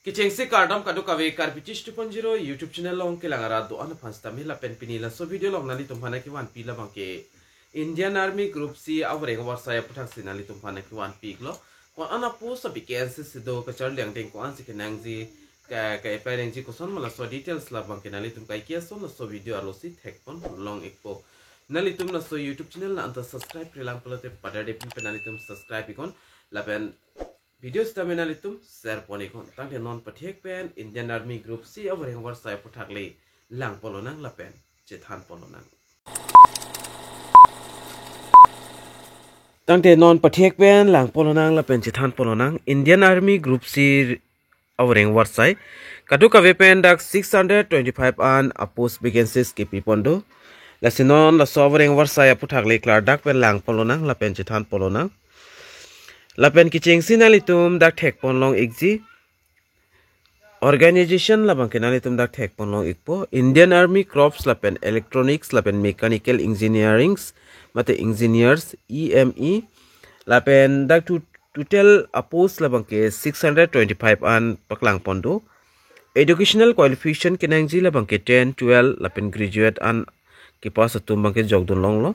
Kichengsi kardam kadu kawe karpichish 2.0 YouTube channel long ke langara do an phasta mi la pen pini la so video long nali tumphana ki wan pi la bangke Indian Army Group C awre ga warsa ya puthak sinali tumphana ki wan pi lo ko ana post of vacancies sido ka char liang ding ko an sikenang ji ka pareng ji ko son mala so details la bangke nali tum kai kia so na so video alo si thek pon long ekpo nali tum na so YouTube channel na anta subscribe rilang polote pada de pin nali tum subscribe ikon la pen video stamina litum share ponikon tangte non pathek pen Indian Army Group C over hengwar sai puthakle lang polonang la pen chethan polonang tangte non pathek pen lang polonang la pen chethan polonang Indian Army Group C over hengwar sai kadu ka pen dak 625 an a post vacancies ke pipondo la sinon la over hengwar sai puthakle klar dak pen lang polonang la pen chethan polonang Lapen kicheng sinalitum dak thek ponlong ikji organization labang kenalitum dak thek ponlong ikpo Indian Army Corps lapen electronics lapen mechanical engineerings mate engineers EME lapen dak total apos labang ke 625 an paklang pondo educational qualification kenangji labang ke 10 12 lapen graduate an ke pas atum bang ke jogdon long lo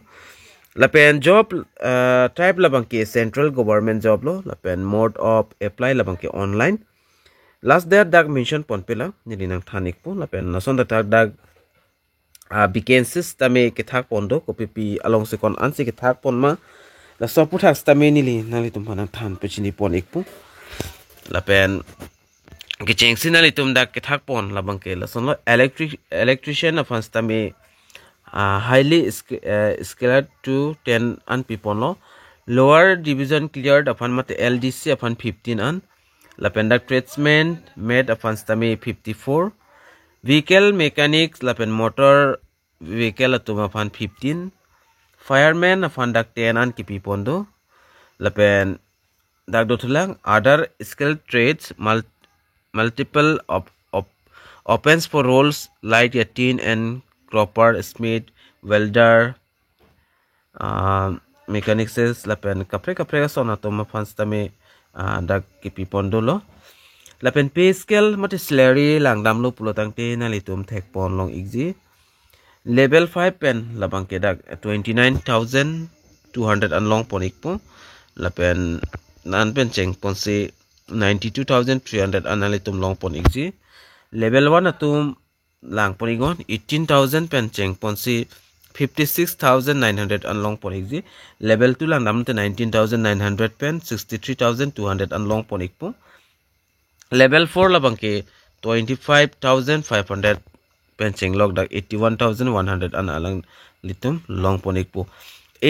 lapen job type labang ke central government job lo lapen mode of apply labang ke online last there dag mention pon pela nilinang thanik po lapen nason dag vacancies tame ke thak pondo copy pi along se kon ansi ke thak pon ma la so puthak tame nili nali tum phanang than pechini pon ikpu lapen ke chengsi nali tum dag ke thak pon labang ke lason lo electrician afans tame highly skilled to 10 an people no lower division cleared upon mate LDC upon 15 an lapenda tradesman made upon stami 54 vehicle mechanics lapen motor vehicle atuma upon 15 fireman upon dak 10 an ki pipondo lapen dak dotulang other skilled trades multiple opens for roles light 18 and cropper smith welder mechanics lapen kapre sona to mafans tame dak kipi pondolo lapen pay scale mate salary langdam lo pulotang te na litum thek pon long igji level 5 pen labang ke dak 29200 an long pon ikpo lapen nan pen cheng pon se 92300 an litum long pon igji level 1 atum lang ponigon 18000 pen cheng ponsi 56900 an long ponigji level 2 lang namte 19900 pen 63200 an long ponikpo level 4 labangke 25500 pen cheng log dak 81100 an alang litum long ponikpo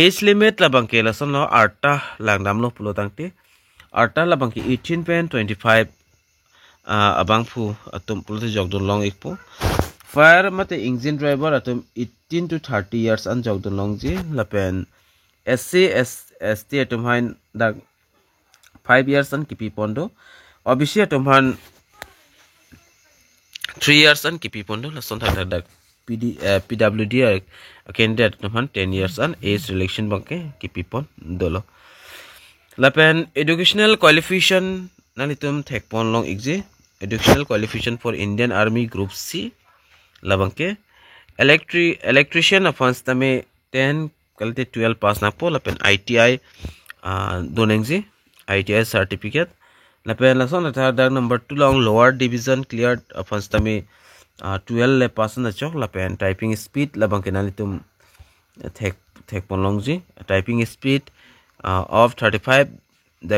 age limit labangke lason lo arta lang namlo pulotangte arta labangke 18 pen 25 abangfu atum pulote jogdon long ikpo fire mate engine driver atum 18 to 30 years an jogdon long ji lapen ST atum hain dak 5 years an kipi pondo obviously atum han 3 years an kipi pondo lason dak PWD candidate atum han 10 years an age relation bangke kipi pon dolo lapen educational qualification nalitum thek pon long exi educational qualification for Indian Army Group C labangke electrician afans tame 10 kalte 12 pass na po lapen ITI donengji ITI certificate lapen lason ta dag number 2 long lower division cleared afans tame 12 le pass na chok lapen typing speed labangke nalitum thek pon longji typing speed of 35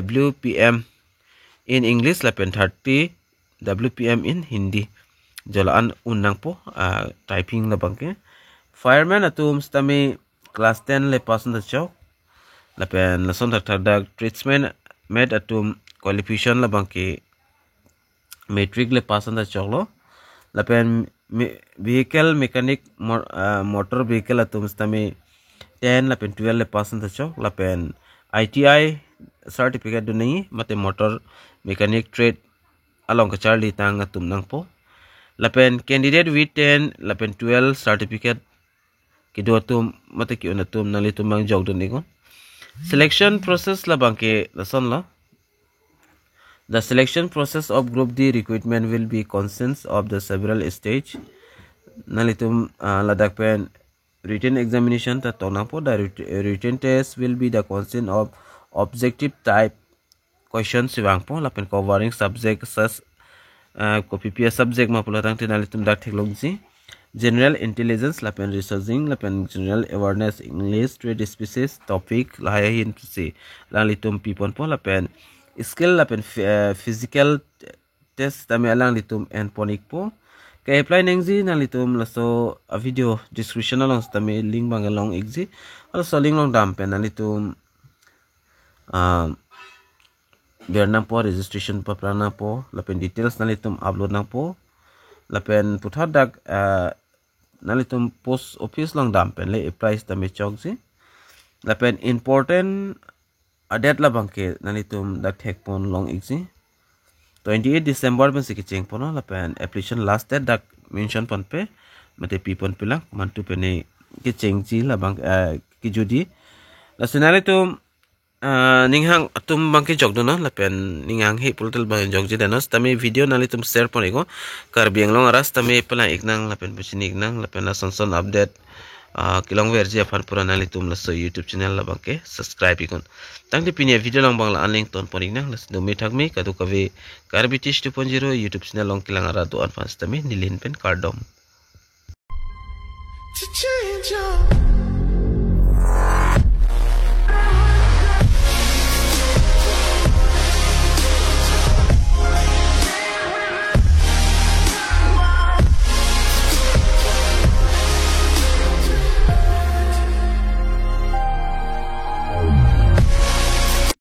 WPM in English lapen 30 WPM in Hindi jolaan unang po typing na bangke fireman atum stami class 10 le pasan da chok lapen lason dag tradesman made atum qualification la bangke matric le pasan da chok lo lapen vehicle mechanic motor vehicle atum stami 10 lapen 12 le pasan da chok lapen ITI certificate do nahi mate motor mechanic trade along ka charlie tang atum nang po lapen candidate with 10 lapen 12 certificate kido tum mate ki unatum nalitum mang jog don nigon selection process la bangke lason la The selection process of Group D recruitment will be consists of the several stage. Nalitum ladak pen written examination ta tonangpo. The written test will be the consist of objective type questions siwangpo lapen covering subject such PPS subject ma pulatang tinalitum dak technology. General intelligence lapen researching lapen general awareness English trade species topic lahayin si langlitum pipon po lapen skill lapen physical test tami alang litum endpoint po kay apply nengzi nalitum laso a video description along tami link bangalong exi also link long dampen nalitum biar nang po registration pa prana po lapen details nalitum upload nang po lapen puthadak nalitum post office long dampen le price tami chokji lapen important date la bangke nalitum dak thek pon long exi 28 December ben sikicheng pono lapen application last date dak mention pon pe mate pipon pilang mantu pene kicheng ji la bang ki judi lasenalitum ninghang atum bangke jogdo na lapen ninghang he pultel bang jogji danos tami video nalitum share pon ego karbiang long aras tami pela iknang lapen puchini iknang lapen la sonson update kilong verji afan pura nalitum laso YouTube channel la bangke subscribe ikon tangdi pinia video long bang la anling ton pon iknang las dumi thakmi kadu kavi karbitish 2.0 YouTube channel long kilang ara do advance tami nilin pen cardom to change